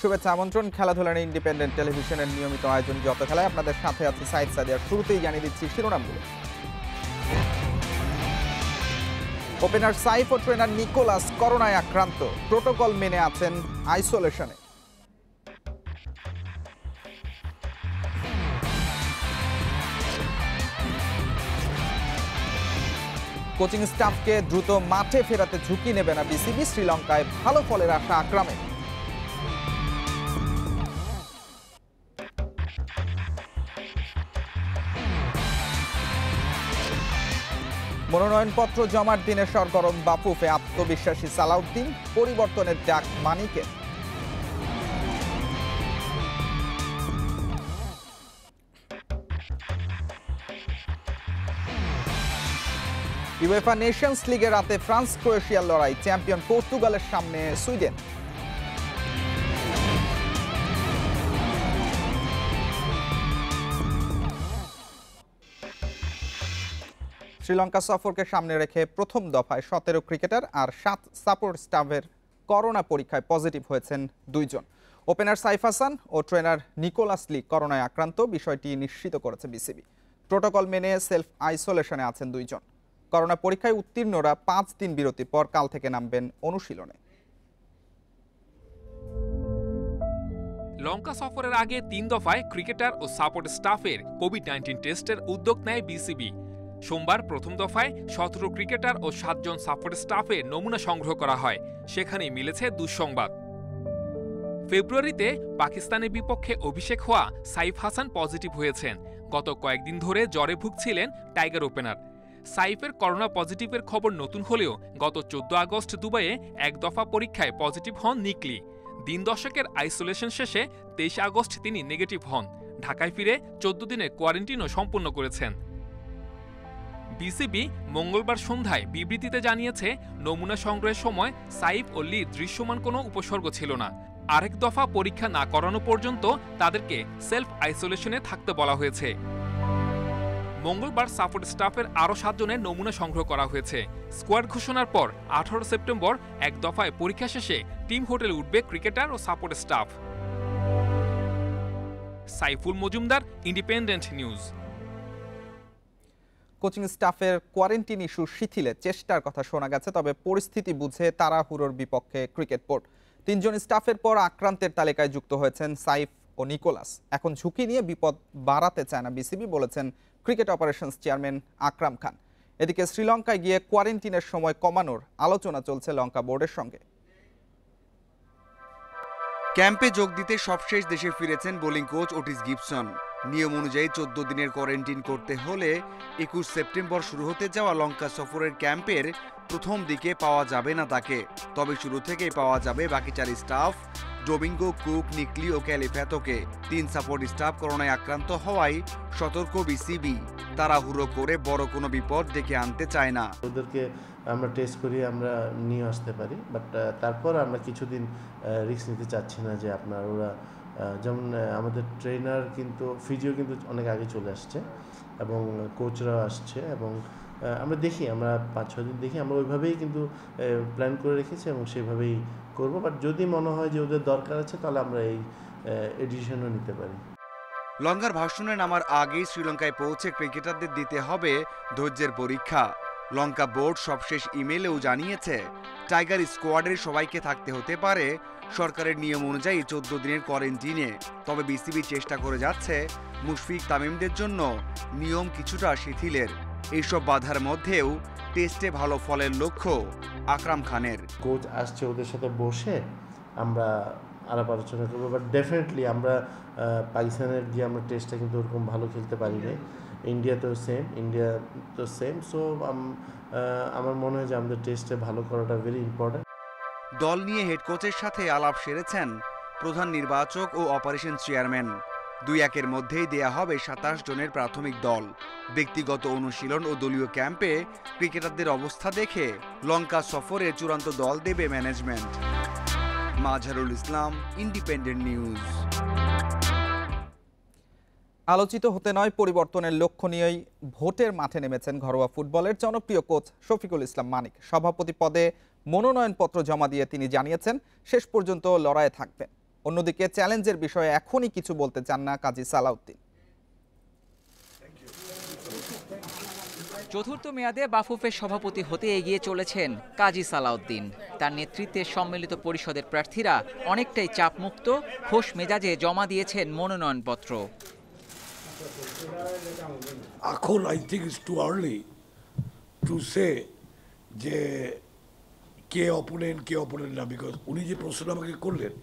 শুভেচ্ছা আমন্ত্রণ। খেলাধুলার ইন্ডিপেন্ডেন্ট টেলিভিশনের নিয়মিত আয়োজন যত খেলায় আপনাদের সাথে আছে সাইদ সাদিয়ার। শুরুতেই জানিয়ে দিচ্ছি শিরোনামগুলো। ওপেনার সাইফ ও ট্রেনার নিকোলাস করোনায় আক্রান্ত, প্রোটোকল মেনে আছেন আইসোলেশনে। কোচিং স্টাফকে দ্রুত মাঠে ফেরাতে ঝুঁকি নেবে না বিসিবি, শ্রীলঙ্কায় ভালো ফলের আশা আকরামের। মনোনয়নপত্র জমার দিনে সরগরম বাফুফে, আত্মবিশ্বাসী সালাউদ্দিন, পরিবর্তনের ডাক মানিকের। ইউএফা নেশনস লিগে রাতে ফ্রান্স ক্রোয়েশিয়ার লড়াই, চ্যাম্পিয়ন পর্তুগালের সামনে সুইডেন। শ্রীলঙ্কা সফরকে সামনে রেখে প্রথম দফায় 17 ক্রিকেটার আর 7 সাপোর্ট স্টাফের করোনা পরীক্ষায় পজিটিভ হয়েছেন 2 জন। ওপেনার সাইফ হাসান ও ট্রেনার নিকোলাস লি করোনায় আক্রান্ত, বিষয়টি নিশ্চিত করেছে বিসিবি। প্রোটোকল মেনে সেলফ আইসোলেশনে আছেন 2 জন। করোনা পরীক্ষায় উত্তীর্ণরা 5 দিন বিরতির পর কাল থেকে নামবেন অনুশীলনে। লঙ্কা সফরের আগে 3 দফায় ক্রিকেটার ও সাপোর্ট স্টাফের কোভিড-19 টেস্টের উদ্যোগ নেয় বিসিবি। সোমবার প্রথম দফায় 17 ক্রিকেটার ও 7 জন সাপোর্ট স্টাফের নমুনা সংগ্রহ করা হয়। সেখানেই মিলেছে দুঃসংবাদ। ফেব্রুয়ারিতে পাকিস্তানের বিপক্ষে অভিষেক হওয়া সাইফ হাসান পজিটিভ হয়েছেন। গত কয়েকদিন ধরে জ্বরে ভুগছিলেন টাইগার ওপেনার। সাইফের করোনা পজিটিভের খবর নতুন হলেও গত 14 আগস্ট দুবাইয়ে এক দফা পরীক্ষায় পজিটিভ হন নিকলি। দিন দশেকের আইসোলেশন শেষে 23 আগস্ট তিনি নেগেটিভ হন। ঢাকায় ফিরে 14 দিনের কোয়ারেন্টিনও সম্পন্ন করেছেন। বিসিবি মঙ্গলবার সন্ধ্যায় বিবৃতিতে জানিয়েছে, নমুনা সংগ্রহের সময় সাইফ ও লির দৃশ্যমান কোনো উপসর্গ ছিল না। আরেক দফা পরীক্ষা না করানো পর্যন্ত তাদেরকে সেলফ আইসোলেশনে থাকতে বলা হয়েছে। মঙ্গলবার সাপোর্ট স্টাফের আরও 7 জনের নমুনা সংগ্রহ করা হয়েছে। স্কোয়াড ঘোষণার পর 18 সেপ্টেম্বর এক দফায় পরীক্ষা শেষে টিম হোটেলে উঠবে ক্রিকেটার ও support staff. Saiful Majumdar, independent news. Coaching স্টাফের কোয়ারেন্টিন ইস্যু শিথিলে চেষ্টার কথা শোনা গেছে, তবে পরিস্থিতি বুঝে তাড়াহুড়োর বিপক্ষে ক্রিকেট বোর্ড। 3 জন স্টাফের পর আক্রান্তের তালিকায় যুক্ত হয়েছেন সাইফ ও নিকোলাস। এখন ঝুঁকি নিয়ে বিপদ বাড়াতে চায় না বিসিবি, বলেছেন cricket operations chairman Akram Khan. এদিকে শ্রীলঙ্কায় গিয়ে কোয়ারেন্টিনের সময় কমানোর আলোচনা চলছে লঙ্কা বোর্ডের সঙ্গে। ক্যাম্পে যোগ দিতে সবশেষ দেশে ফিরেছেন বোলিং কোচ ওটিস গিবসন। নিয়ম অনুযায়ী 14 দিনের কোয়ারেন্টিন করতে হলে 21 সেপ্টেম্বর শুরু হতে যাওয়া লঙ্কা সফরের ক্যাম্পের প্রথম দিকে পাওয়া যাবে না তাকে। তবে শুরু থেকেই পাওয়া যাবে বাকি 4 স্টাফ, ডোমিঙ্গো, কুক, নিকলি ও ক্যালিফ্যাতোকে। 3 সাপোর্ট স্টাফ করোনায় আক্রান্ত হওয়ায় সতর্ক বিসিবি। তাড়াহুড়ো করে বড় কোনো বিপদ ডেকে আনতে চায় না। ওদেরকে আমরা টেস্ট করি, আমরা নিয়ে আসতে পারি, বাট তারপর আমরা কিছুদিন রিস্ক নিতে চাচ্ছি না যে আপনার ওরা যেমন আমাদের ট্রেনার কিন্তু ফিজিও কিন্তু অনেক আগে চলে আসছে এবং কোচরাও আসছে এবং আমরা দেখি, আমরা 5-6 দিন দেখি, আমরা ওইভাবেই কিন্তু প্ল্যান করে রেখেছি এবং সেভাবেই করব। বাট যদি মনে হয় যে ওদের দরকার আছে তাহলে আমরা এই ডিসিশনও নিতে পারি। লঙ্কার ভাষণে নামার আগেই শ্রীলঙ্কায় পৌঁছে ক্রিকেটারদের দিতে হবে ধৈর্যের পরীক্ষা। লঙ্কা বোর্ড সবশেষ ইমেইলেও জানিয়েছে, টাইগার স্কোয়াডের সবাইকে থাকতে হতে পারে সরকারের নিয়ম অনুযায়ী 14 দিনের কোয়ারেন্টিনে। তবে বিসিবি চেষ্টা করে যাচ্ছে মুশফিক তামিমদের জন্য নিয়ম কিছুটা শিথিলের। এইসব বাধার মধ্যেও টেস্টে ভালো ফলের লক্ষ্য আকরাম খানের। কোচ আসছে, ওদের সাথে বসে আমরা আলাপ আলোচনা করবো। বাট ডেফিনেটলি আমরা পাকিস্তানের গিয়ে আমরা টেস্টটা কিন্তু ওরকম ভালো খেলতে পারি নাই। ইন্ডিয়া তো সেম। সো আমার মনে হয় যে আমাদের টেস্টে ভালো করাটা ভেরি ইম্পর্টেন্ট। দল নিয়ে হেড কোচের সাথে আলাপ সেরেছেন প্রধান নির্বাচক ও অপারেশন চেয়ারম্যান। 2-1-এর মধ্যেই দেয়া হবে 27 জনের প্রাথমিক দল। ব্যক্তিগত অনুশীলন ও দলীয় ক্যাম্পে ক্রিকেটারদের অবস্থা দেখে লঙ্কা সফরে চূড়ান্ত দল দেবে management. Mazharul Islam, independent news. আলোচিত হতে নয়, পরিবর্তনের লক্ষ্য নিয়েই ভোটের মাঠে নেমেছেন ঘরোয়া ফুটবলের জনপ্রিয় কোচ শফিকুল ইসলাম মানিক। সভাপতি পদে মনোনয়নপত্র জমা দিয়ে তিনি জানিয়েছেন শেষ পর্যন্ত লড়াইয়ে থাকবেন। অন্যদিকে চ্যালেঞ্জের বিষয়ে এখনই কিছু বলতে চান না কাজী সালাউদ্দিন। চতুর্থ মেয়াদে বাফুফের সভাপতি হতে এগিয়ে চলেছেন কাজী সালাউদ্দিন। তার নেতৃত্বে সম্মিলিত পরিষদের প্রার্থীরা অনেকটাই চাপমুক্ত, খোশ মেজাজে জমা দিয়েছেন মনোনয়নপত্র। এখন I think it's too early to say যে কে অপোনেন্ট না, বিকজ উনি যে প্রশ্ন আমাকে করলেন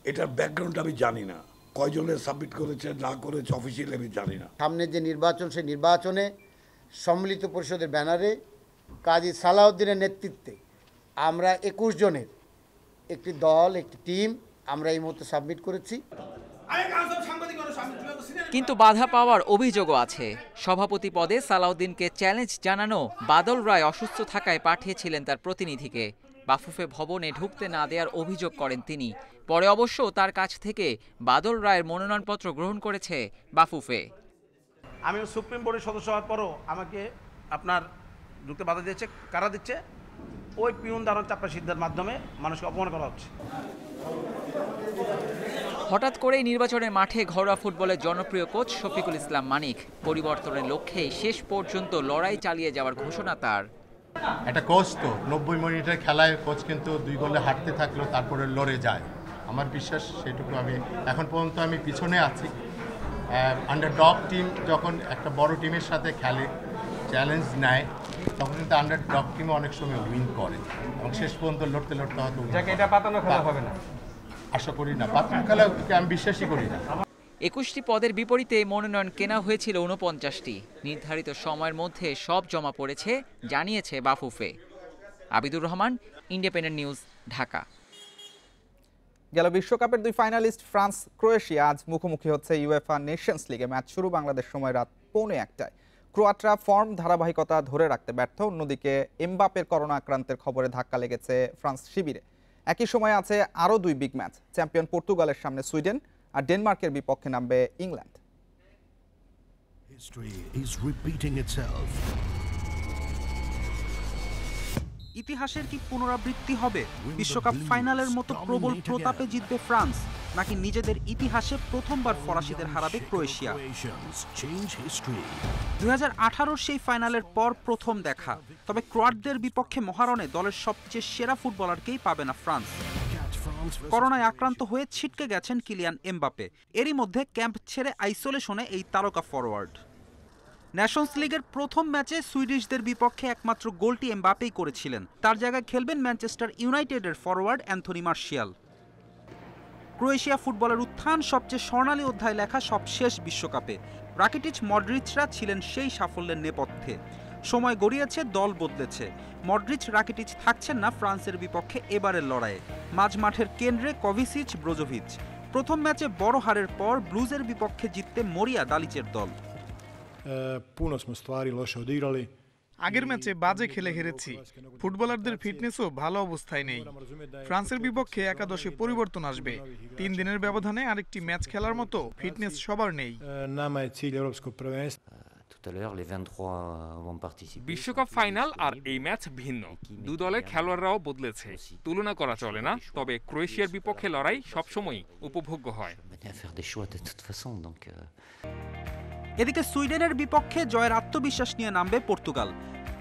এটার ব্যাকগ্রাউন্ড আমি জানি না, কয়জনে সাবমিট করেছে না করেছে অফিসিয়ালি আমি জানি না। সামনে যে নির্বাচন, সেই নির্বাচনে সম্মিলিত পরিষদের ব্যানারে কাজী সালাউদ্দিনের নেতৃত্বে আমরা 21 জনের একটি দল, একটি টিম আমরা এই মুহূর্তে সাবমিট করেছি। কিন্তু বাধা পাওয়ার অভিযোগও আছে। সভাপতি পদে সালাউদ্দিনকে চ্যালেঞ্জ জানানো বাদল রায় অসুস্থ থাকায় পাঠিয়েছিলেন তার প্রতিনিধিকে। বাফুফে ভবনে ঢুকতে না দেওয়ার অভিযোগ করেন তিনি। পরে অবশ্য তার কাছ থেকে বাদল রায়ের মনোনয়নপত্র গ্রহণ করেছে বাফুফে। আমি সুপ্রিম বোর্ডের সদস্য হওয়ার পরও আমাকে আপনার ঢুকতে বাধা দিচ্ছে। কারা দিচ্ছে? ওই পিউন দারুণ চাপা সিদ্ধার মাধ্যমে মানুষকে অপমান করা হচ্ছে। হঠাৎ করেই নির্বাচনের মাঠে ঘরোয়া ফুটবলের জনপ্রিয় কোচ শফিকুল ইসলাম মানিক পরিবর্তনের লক্ষ্যে শেষ পর্যন্ত লড়াই চালিয়ে যাওয়ার ঘোষণা তার। একটা কোচ তো 90 মিনিটের খেলায় কোচ কিন্তু 2 গোলে হারতে থাকলেও তারপরে লড়ে যায়। আমার বিশ্বাস সেটুকু আমি এখন পর্যন্ত আমি পিছনে আছি। আন্ডারডগ টিম যখন একটা বড় টিমের সাথে খেলে, চ্যালেঞ্জ নেয়, তখন কিন্তু আন্ডারডগ টিমও অনেক সময় উইন করে এবং শেষ পর্যন্ত লড়তে হয়তো এটা পাতানো খেলা হবে না, আশা করি না। পাতানো খেলা আমি বিশ্বাসই করি না। 21টি পদের বিপরীতে মনোনয়ন কেনা হয়েছিল 49টি। নির্ধারিত সময়ের মধ্যে সব জমা পড়েছে জানিয়েছে বাফুফে। Abidur Rahman, independent news, Dhaka. গেল বিশ্বকাপের 2 ফাইনালিস্ট ফ্রান্স ক্রোয়েশিয়া আজ মুখোমুখি হচ্ছে ইউএফএ নেশনস লিগে। ম্যাচ শুরু বাংলাদেশ সময় রাত 1:45টায়। ক্রোয়াটরা ফর্ম ধারাবাহিকতা ধরে রাখতে ব্যর্থ। অন্যদিকে এমবাপের করোনা আক্রান্তের খবরে ধাক্কা লেগেছে ফ্রান্স শিবিরে। একই সময়ে আছে আরও 2 বিগ ম্যাচ। চ্যাম্পিয়ন পর্তুগালের সামনে সুইডেন আর ডেনমার্কের বিপক্ষে নামবে ইংল্যান্ড। ইতিহাসের কি পুনরাবৃত্তি হবে? বিশ্বকাপ ফাইনালের মতো প্রবল প্রতাপে জিতবে ফ্রান্স, নাকি নিজেদের ইতিহাসে প্রথমবার ফরাসিদের হারাবে ক্রোয়েশিয়া? 2018 সেই ফাইনালের পর প্রথম দেখা। তবে ক্রোয়াটদের বিপক্ষে মহারণে দলের সবচেয়ে সেরা ফুটবলারকেই পাবে না ফ্রান্স। করোনায় আক্রান্ত হয়ে ছিটকে গেছেন কিলিয়ান এমবাপে। এরই মধ্যে ক্যাম্প ছেড়ে আইসোলেশনে এই তারকা ফরওয়ার্ড। নেশনস লিগের প্রথম ম্যাচে সুইডিশদের বিপক্ষে একমাত্র গোলটি এমবাপেই করেছিলেন। তার জায়গায় খেলবেন ম্যানচেস্টার ইউনাইটেডের ফরওয়ার্ড অ্যান্থনি মার্শিয়াল। ক্রোয়েশিয়া ফুটবলের উত্থান সবচেয়ে স্বর্ণালী অধ্যায় লেখা সবশেষ বিশ্বকাপে। রাকিটিচ, মডরিচরা ছিলেন সেই সাফল্যের নেপথ্যে। সময় গড়িয়েছে, দল বদলেছে। মডরিচ, রাকিটিচ থাকছেন না ফ্রান্সের বিপক্ষে এবারের লড়াইয়ে। মাঝমাঠের কেন্দ্রে কভিসিচ, ব্রোজোভিচ। প্রথম ম্যাচে বড় হারের পর ব্লুজের বিপক্ষে জিততে মরিয়া দালিচের দল। আগের ম্যাচে বাজে খেলে হেরেছি। ফুটবলারদের ফিটনেসও ভালো অবস্থায় নেই। ফ্রান্সের বিপক্ষে একাদশে পরিবর্তন আসবে। 3 দিনের ব্যবধানে আরেকটি ম্যাচ খেলার মতো ফিটনেস সবার নেই। বিশ্বকাপ ফাইনাল আর এই ম্যাচ ভিন্ন। 2 দলের খেলোয়াড়রাও বদলেছে, তুলনা করা চলে না। তবে ক্রোয়েশিয়ার বিপক্ষে লড়াই সবসময় উপভোগ্য হয়। এদিকে সুইডেনের বিপক্ষে জয়ের আত্মবিশ্বাস নিয়ে নামবে পর্তুগাল।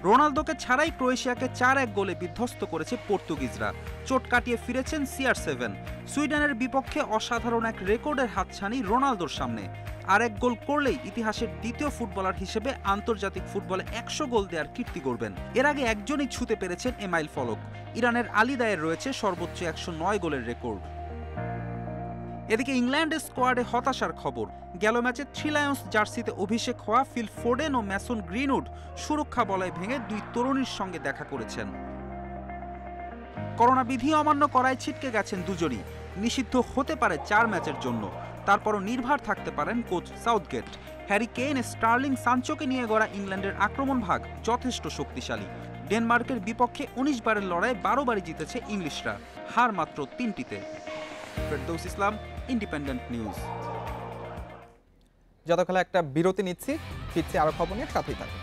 রোনালদোকে ছাড়াই ক্রোয়েশিয়াকে 4-1 গোলে বিধ্বস্ত করেছে পর্তুগিজরা। চোট কাটিয়ে ফিরেছেন CR7। সুইডেনের বিপক্ষে অসাধারণ এক রেকর্ডের হাতছানি রোনালদোর সামনে। আর 1 গোল করলেই ইতিহাসের দ্বিতীয় ফুটবলার হিসেবে আন্তর্জাতিক ফুটবলে 100 গোল দেওয়ার কীর্তি গড়বেন। এর আগে একজনই ছুঁতে পেরেছেন এমাইল ফলক। ইরানের আলী দায়ের রয়েছে সর্বোচ্চ 109 গোলের রেকর্ড। এদিকে ইংল্যান্ডের স্কোয়াডে হতাশার খবর। গেল ম্যাচে 3 লায়ন্স জার্সিতে অভিষেক হওয়া ফিল ফোডেন ও ম্যাসন গ্রিনউড সুরক্ষা বলয় ভেঙে 2 তরুণীর সঙ্গে দেখা করেছেন। করোনা বিধি অমান্য করায় ছিটকে গেছেন দুজনই। নিষিদ্ধ হতে পারে 4 ম্যাচের জন্য। তারপরও নির্ভর থাকতে পারেন coach Southgate. Harry Kane, Sterling, সানচোকে নিয়ে গড়া ইংল্যান্ডের আক্রমণ ভাগ যথেষ্ট শক্তিশালী। ডেনমার্কের বিপক্ষে 19 বারের লড়াই 12 বারই জিতেছে ইংলিশরা, হার মাত্র 3টিতে। ফেরদৌস ইসলাম, ইন্ডিপেন্ডেন্ট নিউজ। যতক্ষণ একটা বিরতি নিচ্ছি, ফিরছি আরো খবর নিয়ে, সাথেই থাকুন।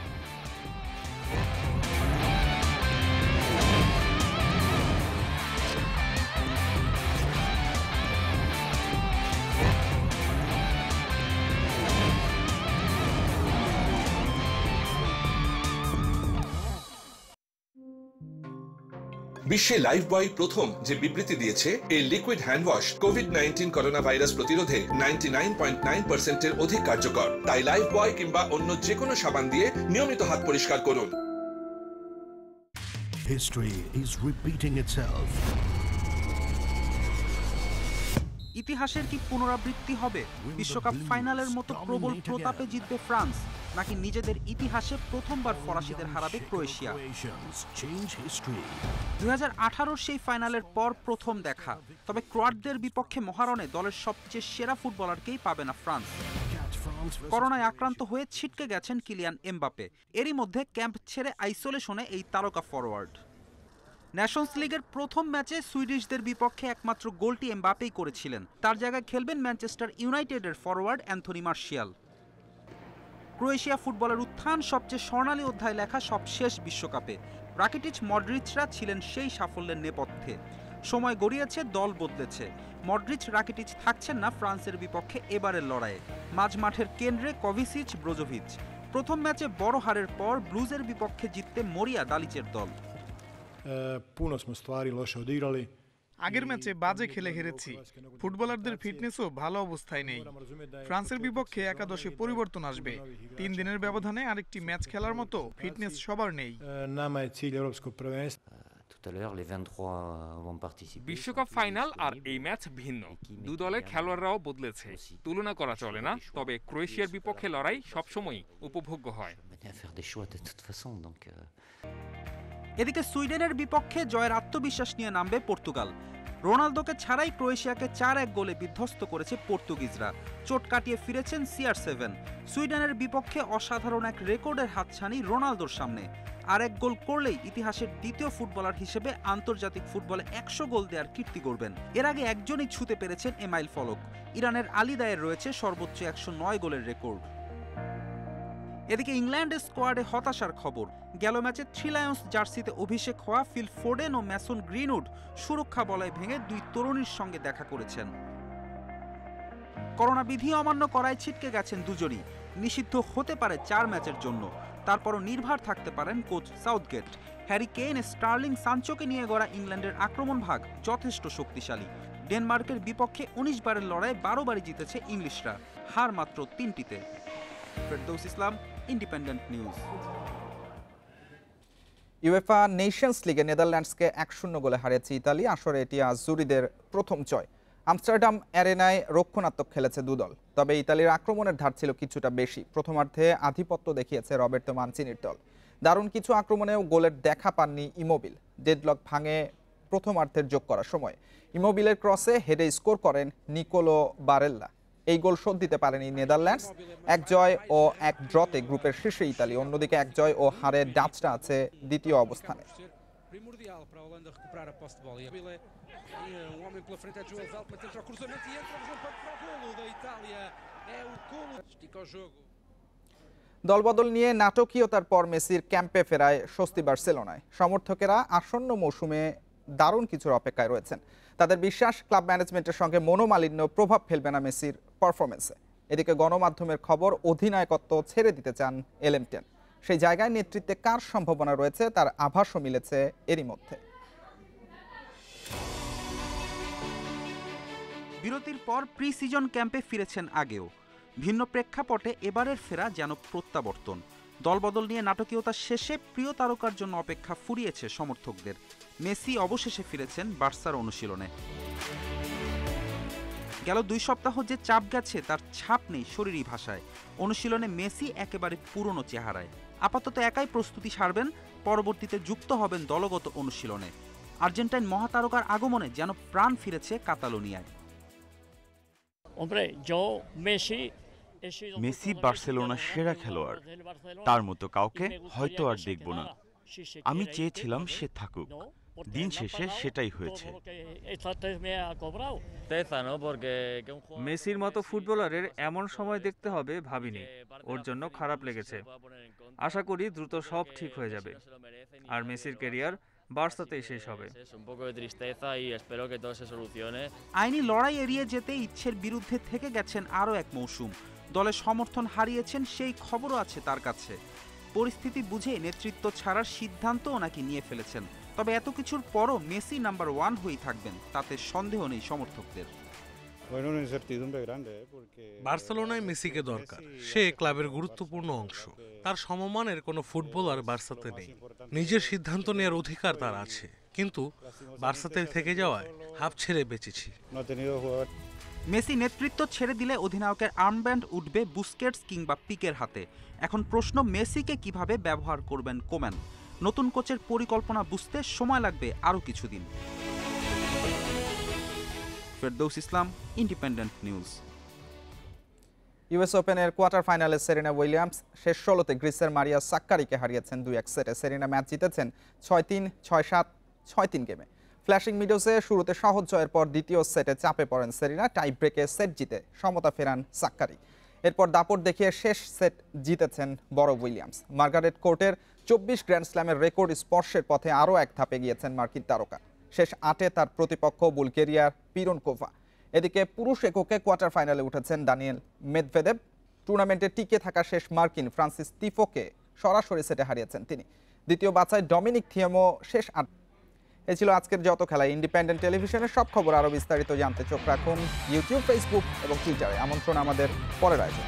বিশ্বে লাইফবয় প্রথম যে বিবৃতি দিয়েছে এই liquid hand wash COVID-19 corona virus প্রতিরোধে 99.9% এর অধিক কার্যকর। তাই লাইফবয় কিংবা অন্য যে কোনো সাবান দিয়ে নিয়মিত হাত পরিষ্কার করুন। History is repeating itself. ইতিহাসের কি পুনরাবৃত্তি হবে? বিশ্বকাপ ফাইনালের মতো প্রবল প্রতাপে জিতবে ফ্রান্স, নাকি নিজেদের ইতিহাসে প্রথমবার ফরাসিদের হারাবে ক্রোয়েশিয়া? 2018 সেই ফাইনালের পর প্রথম দেখা, তবে ক্রোয়াটদের বিপক্ষে মহারণে দলের সবচেয়ে সেরা ফুটবলারকেই পাবে না ফ্রান্স। করোনায় আক্রান্ত হয়ে ছিটকে গেছেন কিলিয়ান এমবাপে। এরই মধ্যে ক্যাম্প ছেড়ে আইসোলেশনে এই তারকা ফরওয়ার্ড। ন্যাশনস লিগের প্রথম ম্যাচে সুইডিশদের বিপক্ষে একমাত্র গোলটি এমবাপেই করেছিলেন। তার জায়গায় খেলবেন ম্যানচেস্টার ইউনাইটেডের ফরওয়ার্ড অ্যান্থনি মার্শিয়াল। ক্রোয়েশিয়া ফুটবলের উত্থান সবচেয়ে স্বর্ণালী অধ্যায় লেখা সবশেষ বিশ্বকাপে রাকিটিচ মডরিচরা ছিলেন সেই সাফল্যের নেপথ্যে। সময় গড়িয়েছে, দল বদলেছে। মডরিচ রাকিটিচ থাকছেন না ফ্রান্সের বিপক্ষে এবারের লড়াইয়ে। মাঝ মাঠের কেন্দ্রে কভিসিচ, ব্রোজোভিচ। প্রথম ম্যাচে বড় হারের পর ব্লুজের বিপক্ষে জিততে মরিয়া দালিচের দল। আগের ম্যাচে বাজে খেলে হেরেছি। ফুটবলারদের ফিটনেসও ভালো অবস্থায় নেই। ফ্রান্সের বিপক্ষে একাদশে পরিবর্তন আসবে। 3 দিনের ব্যবধানে আরেকটি ম্যাচ খেলার মতো ফিটনেস সবার নেই। বিশ্বকাপ ফাইনাল আর এই ম্যাচ ভিন্ন। দু দলের খেলোয়াড়রাও বদলেছে, তুলনা করা চলে না। তবে ক্রোয়েশিয়ার বিপক্ষে লড়াই সবসময় উপভোগ্য হয়। এদিকে সুইডেনের বিপক্ষে জয়ের আত্মবিশ্বাস নিয়ে নামবে পর্তুগাল। রোনালদোকে ছাড়াই ক্রোয়েশিয়াকে 4-1 গোলে বিধ্বস্ত করেছে পর্তুগিজরা। চোট কাটিয়ে ফিরেছেন CR7। সুইডেনের বিপক্ষে অসাধারণ এক রেকর্ডের হাতছানি রোনালদোর সামনে। আর এক গোল করলেই ইতিহাসের দ্বিতীয় ফুটবলার হিসেবে আন্তর্জাতিক ফুটবলে 100 গোল দেওয়ার কীর্তি করবেন। এর আগে একজনই ছুঁতে পেরেছেন এমাইল ফলক। ইরানের আলী দায়ের রয়েছে সর্বোচ্চ 109 গোলের রেকর্ড। এদিকে ইংল্যান্ডের স্কোয়াডে হতাশার খবর। গেল ম্যাচে 3 লায়ন্স জার্সিতে অভিষেক হওয়া ফিল ফোডেন ও ম্যাসন গ্রিনউড সুরক্ষা বলয় ভেঙে 2 তরুণীর সঙ্গে দেখা করেছেন। করোনা বিধি অমান্য করায় ছিটকে গেছেন দুজনই। নিষিদ্ধ হতে পারে 4 ম্যাচের জন্য। তারপরও নির্ভর থাকতে পারেন coach Southgate. Harry Kane, Sterling, সানচোকে নিয়ে গড়া ইংল্যান্ডের আক্রমণ ভাগ যথেষ্ট শক্তিশালী। ডেনমার্কের বিপক্ষে 19 বারের লড়াইয়ে 12 বারই জিতেছে ইংলিশরা, হার মাত্র 3টিতে। ফেরদৌস ইসলাম, ইন্ডিপেন্ডেন্ট নিউজ। ইউএফা নেশনস লিগে নেদারল্যান্ডসকে 1-0 গোলে হারিয়েছে ইতালি। আসরে এটি আজুরিদের প্রথম জয়। আমস্টারডাম অ্যারেনায় রক্ষণাত্মক খেলেছে দুদল, তবে ইতালির আক্রমণের ধার ছিল কিছুটা বেশি। প্রথমার্ধে আধিপত্য দেখিয়েছে রবের্তো মানচিনির দল। দারুণ কিছু আক্রমণেও গোলের দেখা পাননি ইমোবিল। ডেডলক ভাঙে প্রথমার্ধের যোগ করার সময়। ইমোবিলের ক্রসে হেডে স্কোর করেন নিকোলো বারেল্লা। এই গোল শোধ দিতে পারেনি নেদারল্যান্ডস। 1 জয় ও 1 ড্রতে গ্রুপের শীর্ষে ইতালি। অন্যদিকে 1 জয় ও হারে ডাচটা আছে দ্বিতীয় অবস্থানে। দলবদল নিয়ে নাটকীয়তার পর মেসির ক্যাম্পে ফেরায় স্বস্তি বার্সেলোনায়। সমর্থকেরা আসন্ন মৌসুমে দারুণ কিছুর অপেক্ষায় রয়েছেন। তাদের বিশ্বাস, ক্লাব ম্যানেজমেন্টের সঙ্গে মনোমালিন্য প্রভাব ফেলবে না মেসির পারফরমেন্সে। এদিকে গণমাধ্যমের খবর, অধিনায়কত্ব ছেড়ে দিতে চান এলেমটেন। সেই জায়গায় নেতৃত্বে কার সম্ভাবনা রয়েছে তার আভাসও মিলেছে এরই মধ্যে। বিরতির পর প্রি সিজন ক্যাম্পে ফিরেছেন আগেও। ভিন্ন প্রেক্ষাপটে এবারের ফেরা যেন প্রত্যাবর্তন। দলবদল নিয়ে নাটকীয়তা শেষে প্রিয় তারকার জন্য অপেক্ষা ফুরিয়েছে সমর্থকদের। মেসি অবশেষে ফিরেছেন বার্সার অনুশীলনে। গেল 2 সপ্তাহ যে চাপ গেছে তার ছাপ নেই শরীরী ভাষায়। অনুশীলনে মেসি একেবারে পুরনো চেহারায়। আপাতত একাই প্রস্তুতি সারবেন, পরবর্তীতে যুক্ত হবেন দলগত অনুশীলনে। আর্জেন্টাইন মহাতারকার আগমনে যেন প্রাণ ফিরেছে কাতালোনিয়ায়। মেসি বার্সেলোনার সেরা খেলোয়াড়, তার মতো কাউকে হয়তো আর দেখব না। আমি চেয়েছিলাম সে থাকুক, দিন শেষে সেটাই হয়েছে। মেসির মতো ফুটবলারের এমন সময় দেখতে হবে ভাবিনি। ওর জন্য খারাপ লেগেছে। আশা করি দ্রুত সব ঠিক হয়ে যাবে, আর মেসির ক্যারিয়ার বার্সাতেই শেষ হবে। আইনি লড়াই এড়িয়ে যেতে ইচ্ছের বিরুদ্ধে থেকে গেছেন আরও এক মৌসুম। দলের সমর্থন হারিয়েছেন সেই খবরও আছে তার কাছে। পরিস্থিতি বুঝে নেতৃত্ব ছাড়ার সিদ্ধান্তও নাকি নিয়ে ফেলেছেন। তবে এত কিছুর পরও মেসি নাম্বার 1 হয়েই থাকবেন তাতে সন্দেহ নেই সমর্থকদের। বার্সেলোনায় মেসিকে দরকার, সে ক্লাবের গুরুত্বপূর্ণ অংশ। তার সমমানের কোনো ফুটবলার বার্সাতে নেই। নিজের সিদ্ধান্ত নেওয়ার অধিকার তার আছে, কিন্তু বার্সাতে থেকে যাওয়ায় হাফ ছেড়ে বেঁচেছি। মেসি নেতৃত্ব ছেড়ে দিলে অধিনায়কের আর্মব্যান্ড উঠবে বুস্কেটস কিংবা পিকের হাতে। এখন প্রশ্ন, মেসিকে কিভাবে ব্যবহার করবেন কোম্যান। নতুন কোচের পরিকল্পনা বুঝতে সময় লাগবে আরও কিছুদিন। ফেরদৌস ইসলাম, ইন্ডিপেন্ডেন্ট নিউজ। ইউএস ওপেনের কোয়ার্টার ফাইনালে সেরিনা উইলিয়ামস শেষ 16তে গ্রিসের মারিয়া সাক্কারিকে হারিয়েছেন 2-1 সেটে। সেরিনা ম্যাচ জিতেছেন 6-3, 6-7, 6-3 গেমে। ফ্ল্যাশিং মিডোসে শুরুতে সহজ জয়ের পর দ্বিতীয় সেটে চাপে পড়েন সেরিনা। টাই ব্রেকে সেট জিতে সমতা ফেরান সাক্কারি। এরপর দাপট দেখিয়ে শেষ সেট জিতেছেন বড় উইলিয়ামস। মার্গারেট কোর্টের 24 গ্র্যান্ড স্ল্যামের রেকর্ড স্পর্শের পথে আরও এক ধাপে গিয়েছেন মার্কিন তারকা। শেষ 8-এ তার প্রতিপক্ষ বুলগেরিয়ার পিরনকোভা। এদিকে পুরুষ এককে কোয়ার্টার ফাইনালে উঠেছেন দানিয়েল মেদভেদেভ। টুর্নামেন্টে টিকে থাকা শেষ মার্কিন ফ্রান্সিস টিফোকে সরাসরি সেটে হারিয়েছেন তিনি। দ্বিতীয় বাছাই ডমিনিক থিয়েমো শেষ 8। এ ছিল আজকের যত খেলা। ইন্ডিপেন্ডেন্ট টেলিভিশনের সব খবর আরও বিস্তারিত জানতে চোখ রাখুন ইউটিউব, ফেসবুক এবং টুইটারে। আমন্ত্রণ আমাদের পরের আয়োজন।